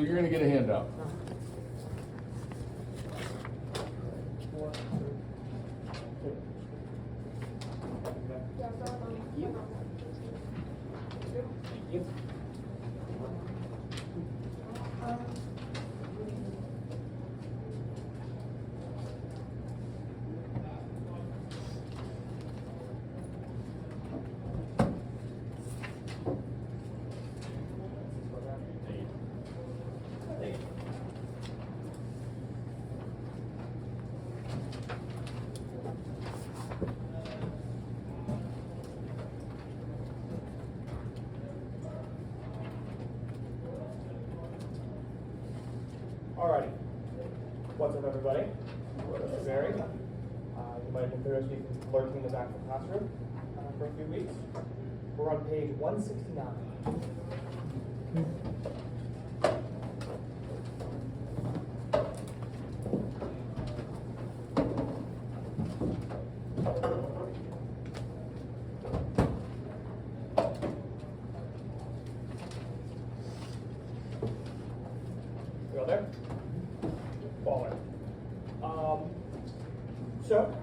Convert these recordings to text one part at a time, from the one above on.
so you're gonna get a handout. Alrighty, what's up everybody? This is Barry. You might have noticed me lurking in the back of the classroom for a few weeks. We're on page 169. You all there? Baller. So,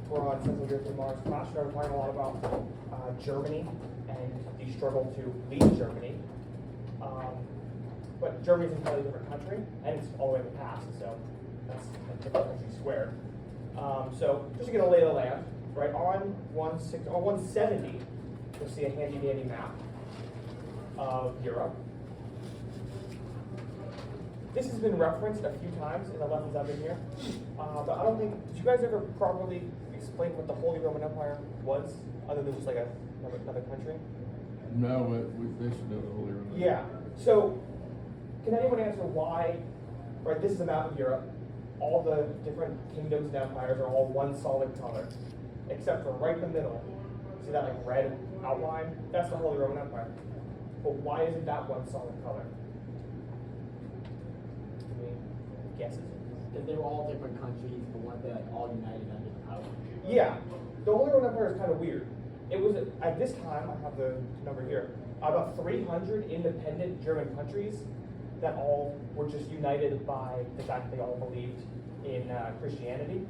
we're on Central European Monarchs class. We're talking a lot about Germany and the struggle to leave Germany. But Germany's an entirely different country, and it's all the way in the past, so that's a different country squared. So, just to get a lay of the land, right, on 170, you'll see a handy-dandy map of Europe. This has been referenced a few times in the lessons I've been here, but I don't think, did you guys ever properly explain what the Holy Roman Empire was, other than just like another country? No, they should know the Holy Roman. Yeah, so can anyone answer why, right, this is a map of Europe, all the different kingdoms and empires are all one solid color, except for right in the middle, see that like red outline? That's the Holy Roman Empire. But why isn't that one solid color? Guesses? Because they were all different countries, but weren't they like all united under the power? Yeah, the Holy Roman Empire is kind of weird. It was, at this time, I have the number here, about 300 independent German countries that all were just united by the fact that they all believed in Christianity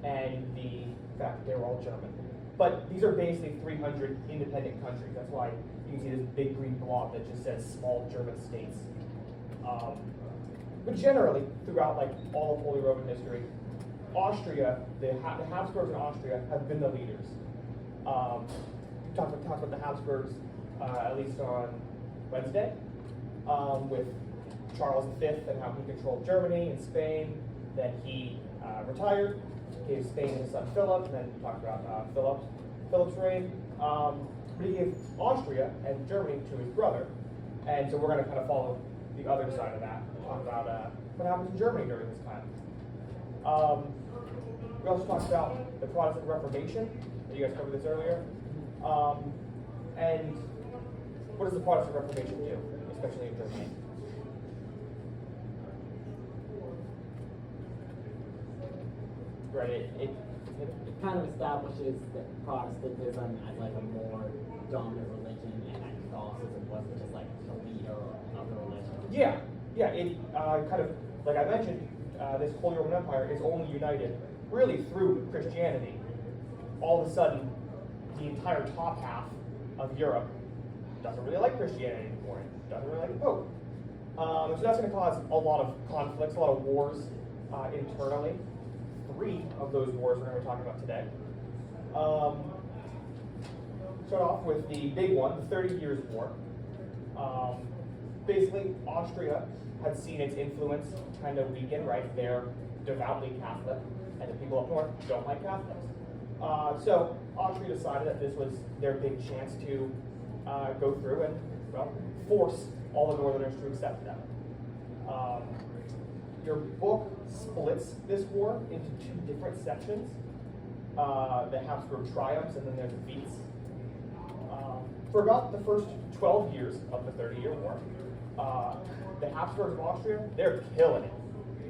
and the fact that they were all German. But these are basically 300 independent countries. That's why you can see this big green blob that just says small German states. But generally, throughout like all of Holy Roman history, Austria, the Habsburgs in Austria have been the leaders. We talked about the Habsburgs at least on Wednesday, with Charles V and how he controlled Germany and Spain. Then he retired, gave Spain his son Philip, and then we talked about Philip's reign. But he gave Austria and Germany to his brother, and so we're going to kind of follow the other side of that. Talk about what happens in Germany during this time. We also talked about the Protestant Reformation. You guys covered this earlier. And what does the Protestant Reformation do, especially in Germany? Right. It kind of establishes that Protestantism as like a more dominant religion, and that Catholicism wasn't just like the leader of the religion. Yeah. Yeah, it kind of, like I mentioned, this Holy Roman Empire is only united really through Christianity. All of a sudden, the entire top half of Europe doesn't really like Christianity anymore, doesn't really like the Pope. So that's going to cause a lot of conflicts, a lot of wars internally. 3 of those wars we're going to be talking about today. Start off with the big one, the 30 Years' War. Basically, Austria had seen its influence kind of weaken, right? They're devoutly Catholic, and the people up north don't like Catholics. So Austria decided that this was their big chance to go through and, well, force all the northerners to accept them. Your book splits this war into 2 different sections. The Habsburg triumphs, and then there's defeats. For about the first 12 years of the 30-Year War, the Habsburgs of Austria, they're killing it.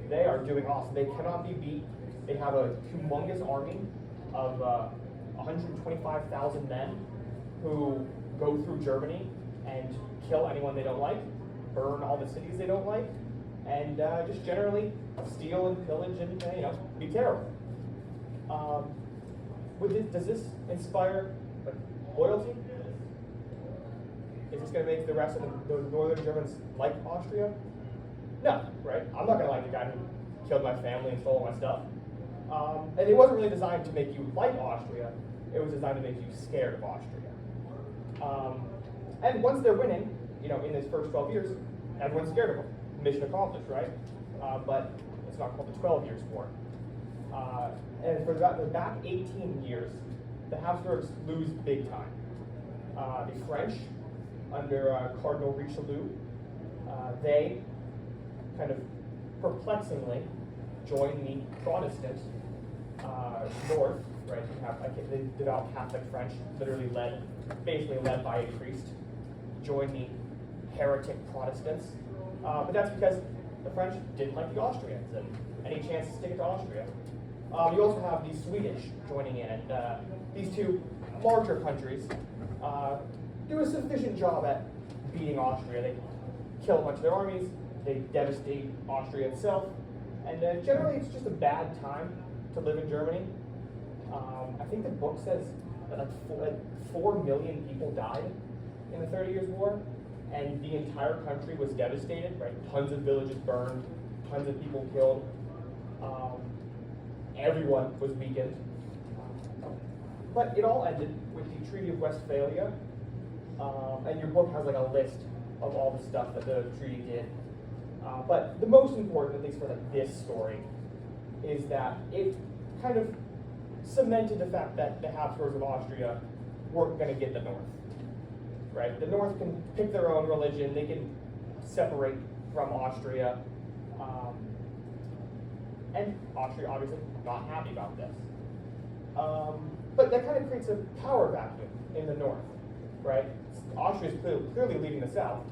They are doing awesome. They cannot be beat. They have a humongous army of 125,000 men who go through Germany and kill anyone they don't like. burn all the cities they don't like, and just generally steal and pillage and be terrible. Does this inspire like loyalty? Is this going to make the rest of the northern Germans like Austria? No, right? I'm not going to like the guy who killed my family and stole all my stuff. And it wasn't really designed to make you like Austria. It was designed to make you scared of Austria. And once they're winning, in this first 12 years, everyone's scared of them. Mission accomplished, right? But it's not called the 12 Years' War. And for the back 18 years, the Habsburgs lose big time. The French, under Cardinal Richelieu, they kind of perplexingly join the Protestant north, right? You have the devout Catholic French, basically led by a priest, join the heretic Protestants. But that's because the French didn't like the Austrians and any chance to stick it to Austria. You also have the Swedish joining in, and these two larger countries do a sufficient job at beating Austria. They kill a bunch of their armies, they devastate Austria itself, and generally it's just a bad time to live in Germany. I think the book says that like 4 million people died in the 30 Years' War, and the entire country was devastated, right? Tons of villages burned, tons of people killed. Everyone was weakened. But it all ended with the Treaty of Westphalia, and your book has like a list of all the stuff that the treaty did. But the most important, at least for like this story, is that it kind of cemented the fact that the Habsburgs of Austria weren't going to get the North. Right? The North can pick their own religion, they can separate from Austria, and Austria obviously not happy about this. But that kind of creates a power vacuum in the North, right? Austria is clearly leading the South,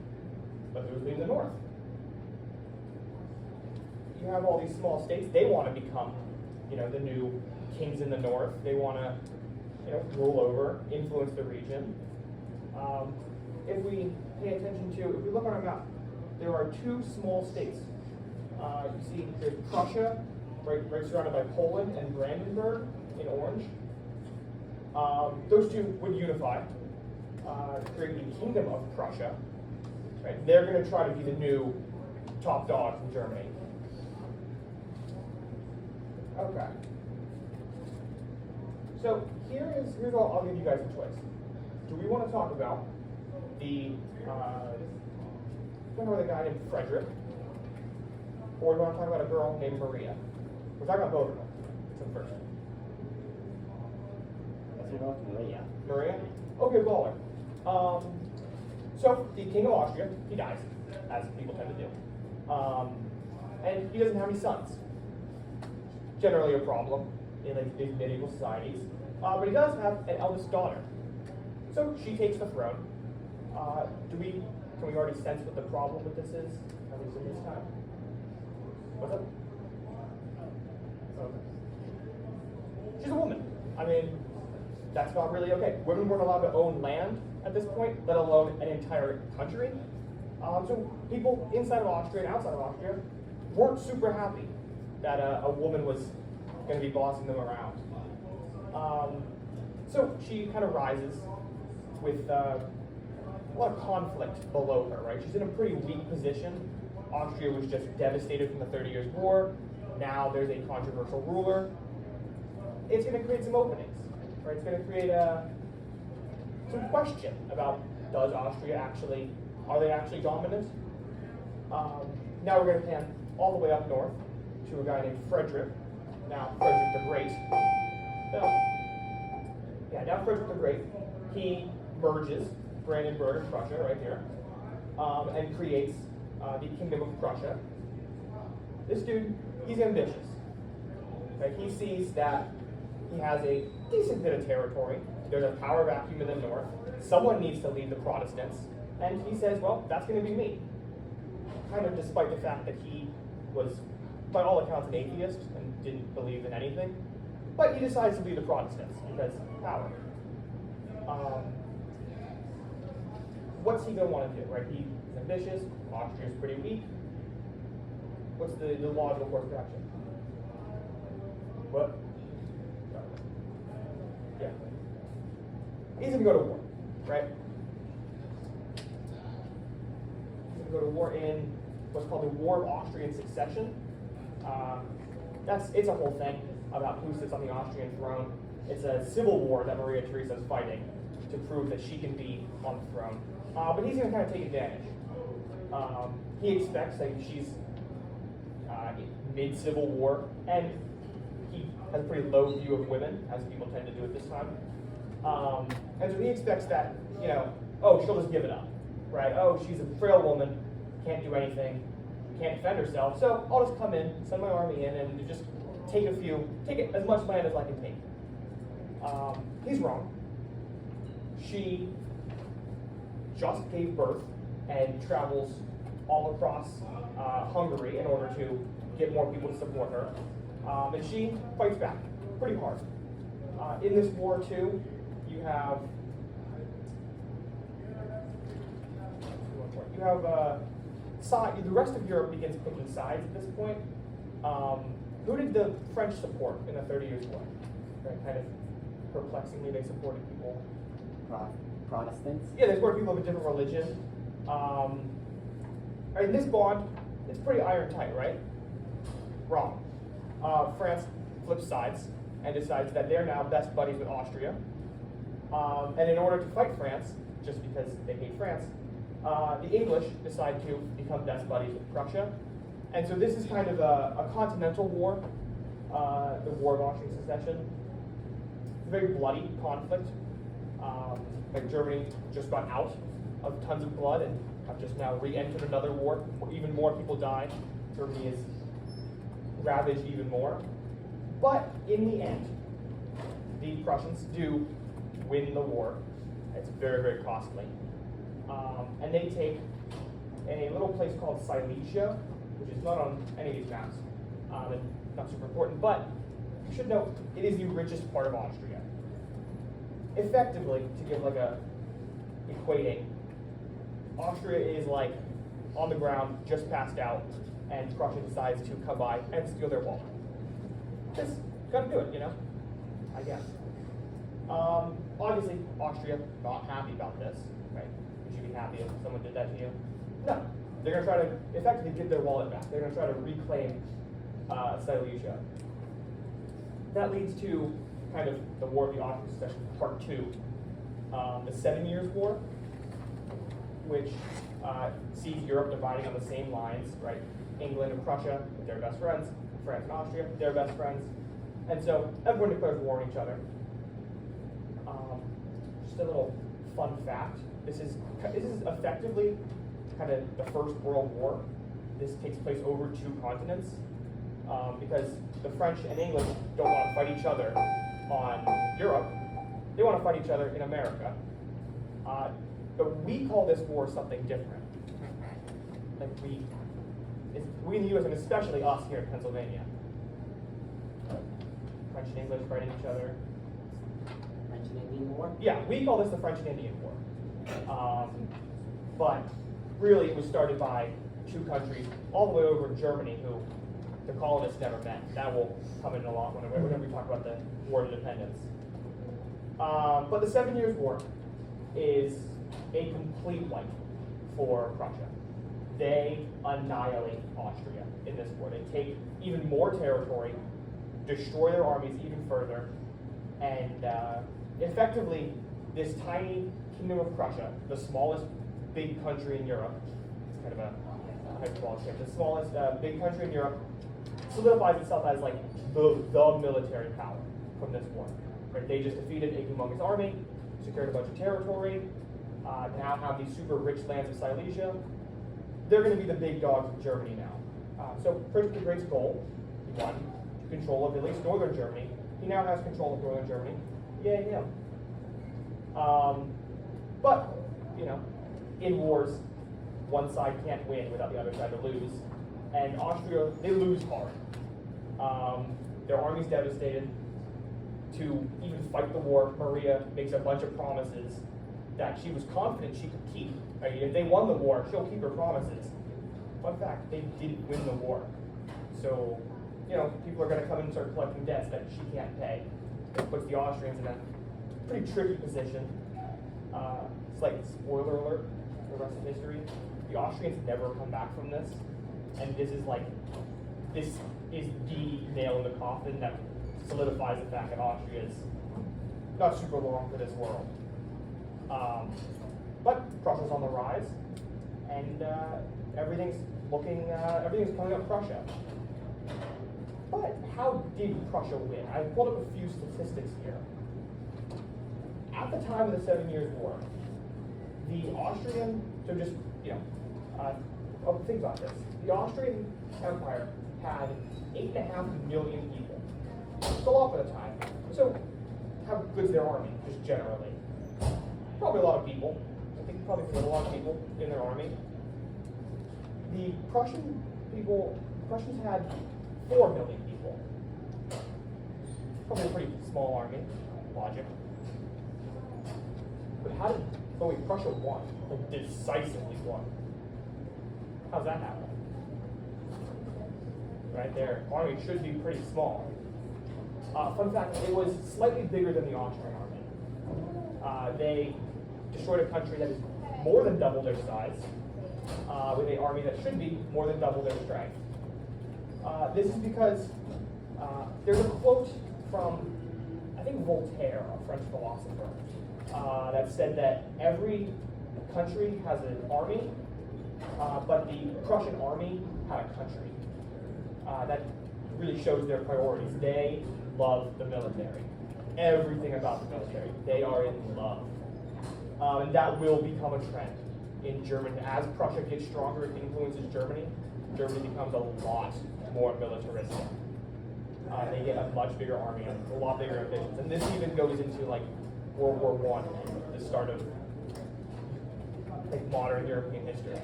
but who's leading the North? You have all these small states, they want to become, the new kings in the North. They want to, rule over, influence the region. If we pay attention to, if we look on a map, there are two small states. You see there's Prussia, right surrounded by Poland, and Brandenburg in orange. Those two would unify, create the Kingdom of Prussia. Right? They're going to try to be the new top dogs in Germany. Okay. So here's all, I'll give you guys a choice. Do we want to talk about the guy named Frederick, or do we want to talk about a girl named Maria? We're talking about both of them. So first. Let's go with Maria. Maria? Okay, baller. So the king of Austria, he dies, as people tend to do. And he doesn't have any sons. Generally a problem in these medieval societies. But he does have an eldest daughter. So she takes the throne. Can we already sense what the problem with this is, at least in this time? What's up? She's a woman. I mean, that's not really okay. Women weren't allowed to own land at this point, let alone an entire country. So people inside of Austria and outside of Austria weren't super happy that a woman was going to be bossing them around. So she kind of rises with a lot of conflict below her, right? She's in a pretty weak position. Austria was just devastated from the 30 Years' War. Now there's a controversial ruler. It's going to create some openings, right? It's going to create some question about are they actually dominant? Now we're going to pan all the way up north to a guy named Frederick. Now Frederick the Great. Now Frederick the Great, he merges Brandenburg and Prussia right here, and creates the Kingdom of Prussia. This dude, he's ambitious. Right? He sees that he has a decent bit of territory. There's a power vacuum in the north. Someone needs to lead the Protestants. And he says, well, that's going to be me. Kind of despite the fact that he was, by all accounts, an atheist and didn't believe in anything. But he decides to lead the Protestants because power. What's he going to want to do, right? He's ambitious. Austria's pretty weak. What's the logical course of action? What? Yeah. He's going to go to war, right? He's going to go to war in what's called the War of Austrian Succession. It's a whole thing about who sits on the Austrian throne. It's a civil war that Maria Theresa is fighting to prove that she can be on the throne. But he's going to kind of take advantage. He expects that she's mid-civil war, and he has a pretty low view of women, as people tend to do at this time. And so he expects that, oh, she'll just give it up, right? Oh, she's a frail woman, can't do anything, can't defend herself, so I'll just come in, send my army in, and just take as much land as I can take. He's wrong. She just gave birth and travels all across Hungary in order to get more people to support her. And she fights back pretty hard. In this war, too, you have the rest of Europe begins picking sides at this point. Who did the French support in the 30 Years' War? Right, kind of perplexingly, they supported people. Protestants? Yeah, they supported people of a different religion. In this bond, it's pretty iron tight, right? Wrong. France flips sides and decides that they're now best buddies with Austria. And in order to fight France, just because they hate France, the English decide to become best buddies with Prussia. And so this is kind of a continental war, the War of Austrian Succession. It's a very bloody conflict. Like Germany just got out of tons of blood and have just now re-entered another war where even more people die. Germany is ravaged even more. But in the end, the Prussians do win the war. It's very, very costly. And they take a little place called Silesia, which is not on any of these maps, and not super important, but you should know it is the richest part of Austria. Effectively, to give like a equating, Austria is like on the ground, just passed out, and Prussia decides to come by and steal their wallet. Just gotta do it, I guess. Obviously, Austria not happy about this, right? Would you be happy if someone did that to you? No. They're gonna try to effectively get their wallet back. They're gonna try to reclaim Silesia. That leads to kind of the War of the Austrian Succession, Part 2, the 7 Years' War, which sees Europe dividing on the same lines, right? England and Prussia, they're best friends. France and Austria, they're best friends. And so everyone declares war on each other. Just a little fun fact. This is effectively kind of the First World War. This takes place over 2 continents because the French and English don't want to fight each other on Europe. They want to fight each other in America. But we call this war something different. Like we in the U.S. and especially us here in Pennsylvania. French and English fighting each other. French and Indian War? Yeah, we call this the French and Indian War. But really it was started by 2 countries all the way over in Germany who the colonists never met. That will come in a lot whenever we talk about the War of Independence. But the 7 Years' War is a complete wipe for Prussia. They annihilate Austria in this war. They take even more territory, destroy their armies even further, and effectively, this tiny kingdom of Prussia, the smallest big country in Europe, it's kind of a hyperbolic term, the smallest big country in Europe, solidifies itself as like the military power from this war. Right? They just defeated a humongous army, secured a bunch of territory, now have these super rich lands of Silesia. They're going to be the big dogs of Germany now. So Frederick the Great's goal, he won control of at least northern Germany. He now has control of northern Germany. Yay him. But, in wars, one side can't win without the other side to lose. And Austria, they lose hard. Their army's devastated. To even fight the war, Maria makes a bunch of promises that she was confident she could keep Right? If they won the war, she'll keep her promises. Fun fact, they didn't win the war. So, people are going to come in and start collecting debts that she can't pay. It puts the Austrians in a pretty tricky position. Slight spoiler alert for the rest of history. The Austrians never come back from this. And this is the nail in the coffin that solidifies the fact that Austria is not super long for this world. But Prussia's on the rise, and everything's coming up Prussia. But how did Prussia win? I pulled up a few statistics here. At the time of the 7 Years' War, the Austrian, think about this. The Austrian Empire had 8.5 million people. It's a lot for the time. So, how good's their army, just generally? Probably a lot of people. I think probably a lot of people in their army. The Prussians had 4 million people. Probably a pretty small army, logic. But Prussia won, decisively won. How's that happen? Right there, army should be pretty small. Fun fact, it was slightly bigger than the Austrian army. They destroyed a country that is more than double their size, with an army that should be more than double their strength. This is because there's a quote from, I think, Voltaire, a French philosopher, that said that every country has an army, but the Prussian army had a country. That really shows their priorities. They love the military. Everything about the military. They are in love. And that will become a trend in Germany. As Prussia gets stronger, it influences Germany. Germany becomes a lot more militaristic. They get a much bigger army and a lot bigger ambitions. And this even goes into World War I and the start of modern European history.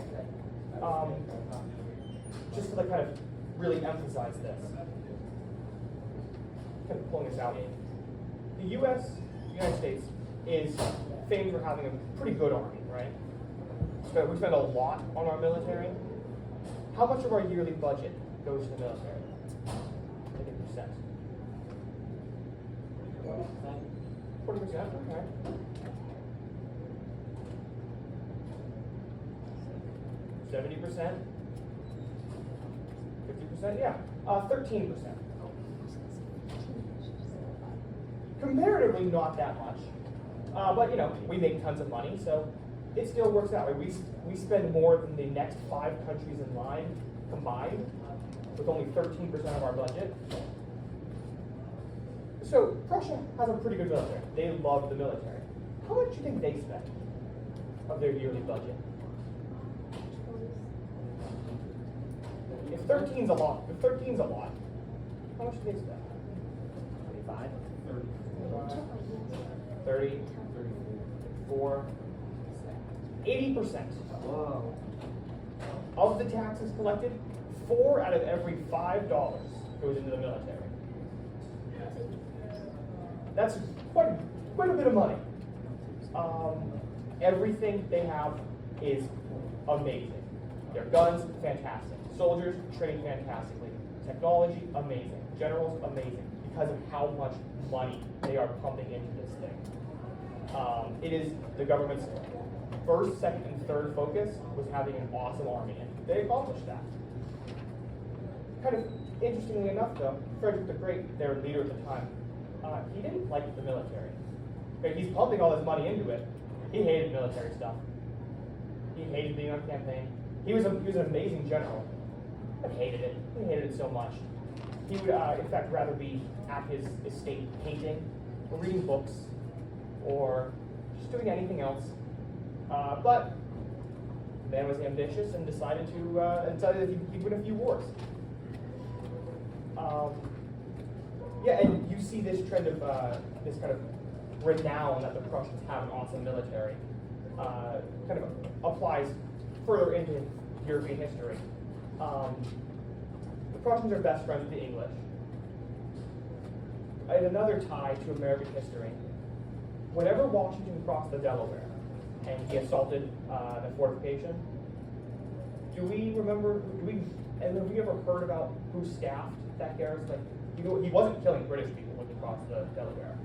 Just to kind of really emphasize this. Kind of pulling this out. The United States, is famed for having a pretty good army, right? So we spend a lot on our military. How much of our yearly budget goes to the military? Like in percent. 40%, okay. %? 50%? Yeah. 13%. Comparatively, not that much. But we make tons of money, so it still works out. We spend more than the next 5 countries in line combined, with only 13% of our budget. So Prussia has a pretty good military. They love the military. How much do you think they spend of their yearly budget? If 13's a lot, how much do they spend? 25? 30? 34? 80%. Whoa. Of the taxes collected, 4 out of every $5 goes into the military. That's quite a bit of money. Everything they have is amazing. Their guns, fantastic. Soldiers, trained fantastically. Technology, amazing. Generals, amazing. Because of how much money they are pumping into this thing. It is the government's first, second, and third focus was having an awesome army, and they accomplished that. Kind of interestingly enough, though, Frederick the Great, their leader at the time, he didn't like the military. Okay, he's pumping all his money into it. He hated military stuff. He hated being on campaign. He was an amazing general, but hated it. He hated it so much. He would, in fact, rather be at his estate painting, or reading books, or just doing anything else. But the man was ambitious and decided that he'd win a few wars. Yeah, and you see this trend of this kind of renown that the Prussians have an awesome military kind of applies further into European history. The Prussians are best friends with the English. And another tie to American history. Whenever Washington crossed the Delaware, and he assaulted the fortification. Do we remember? And have we ever heard about who staffed that garrison? Like, he wasn't killing British people when he crossed the Delaware.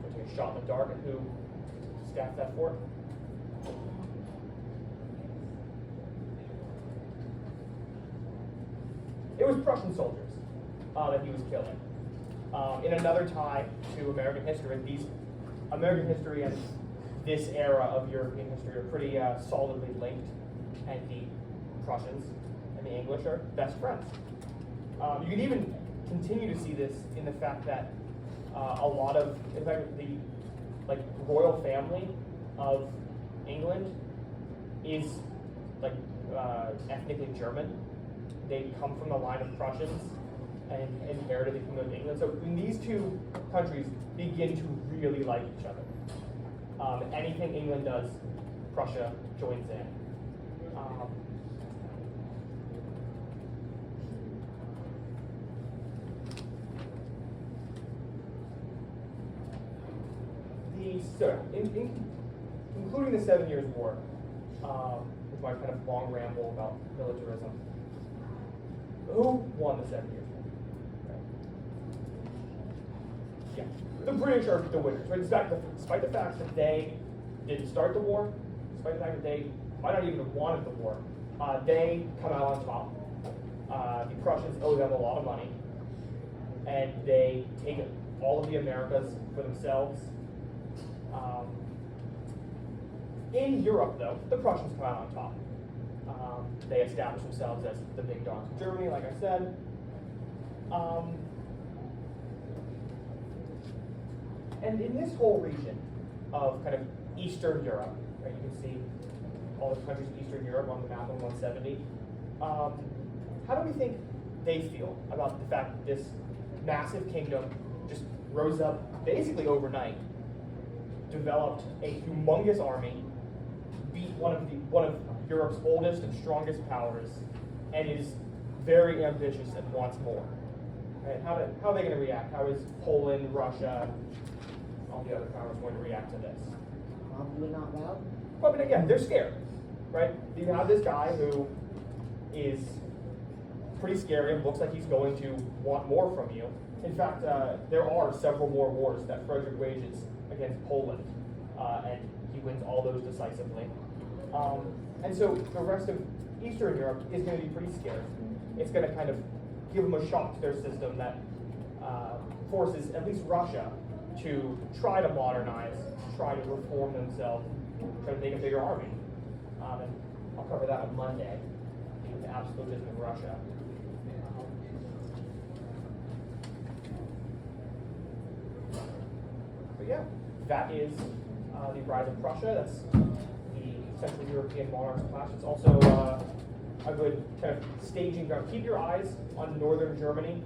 So take a shot in the dark at who staffed that fort. It was Prussian soldiers that he was killing. In another tie to American history, American history and this era of European history are pretty solidly linked, and the Prussians and the English are best friends. You can even continue to see this in the fact that a lot of, in fact, the royal family of England is ethnically German. They come from the line of Prussians and inherited the Kingdom of England. So when these two countries begin to really like each other, anything England does, Prussia joins in. Including the 7 Years' War, with my kind of long ramble about militarism. Who won the 7 Years' War? Right. Yeah, the British are the winners. Right? Despite the fact that they didn't start the war, despite the fact that they might not even have wanted the war, they come out on top. The Prussians owe them a lot of money, and they take all of the Americas for themselves. In Europe, though, the Prussians come out on top. They establish themselves as the big dogs of Germany, like I said. And in this whole region of kind of Eastern Europe, right, you can see all the countries of Eastern Europe on the map on 170. How do we think they feel about the fact that this massive kingdom just rose up basically overnight, developed a humongous army, beat one of Europe's oldest and strongest powers, and is very ambitious and wants more? Right? How are they going to react? How is Poland, Russia, all the other powers going to react to this? Probably not well. Probably not. Yeah, they're scared, right? You have this guy who is pretty scary and looks like he's going to want more from you. In fact, there are several more wars that Frederick wages against Poland, and he wins all those decisively. And so the rest of Eastern Europe is going to be pretty scared. It's going to kind of give them a shock to their system that forces at least Russia to try to modernize, try to reform themselves, try to make a bigger army. And I'll cover that on Monday, with the absolutism in Russia. But yeah, that is the rise of Prussia. That's the Central European monarchs clash. It's also a good kind of staging ground. Keep your eyes on northern Germany.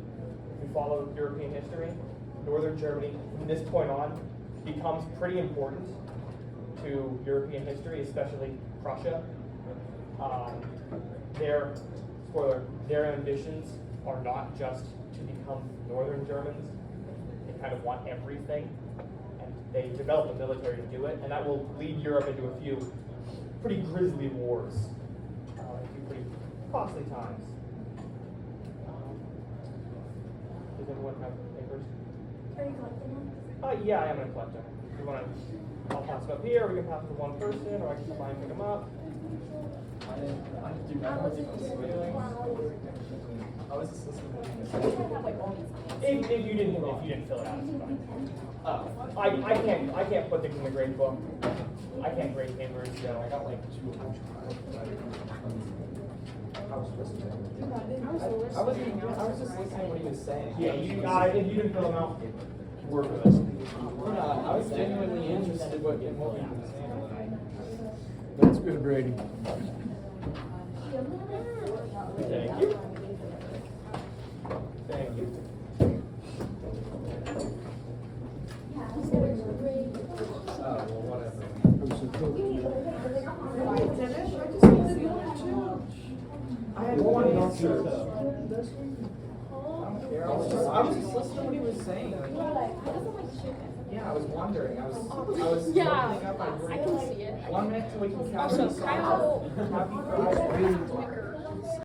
If you follow European history, northern Germany from this point on becomes pretty important to European history, especially Prussia. Their ambitions are not just to become northern Germans. They kind of want everything, and they develop a military to do it, and that will lead Europe into a few pretty grisly wars, a few pretty costly times. Does everyone have papers? Are you collecting them? Yeah, I am going to collect them. If you want to, I'll pass them up here, or we can pass them to one person, or I can come by and pick them up. I was just listening If you didn't fill it out, it's fine. I can't put things in the grade book. I can't grade papers, so I got like 200. I was listening. I was just listening to what he was saying. yeah. If you didn't fill them out, Work with us. I was genuinely interested in what he was saying. That's good, Brady. thank you. Thank you. Well, whatever. I had one answer. care. I was just listening to what he was saying. Like, He doesn't like chicken. yeah, I was wondering. I was Yeah, looking up my I brain. can see it. 1 minute till we can catch Also, us Kyle- Happy Friday.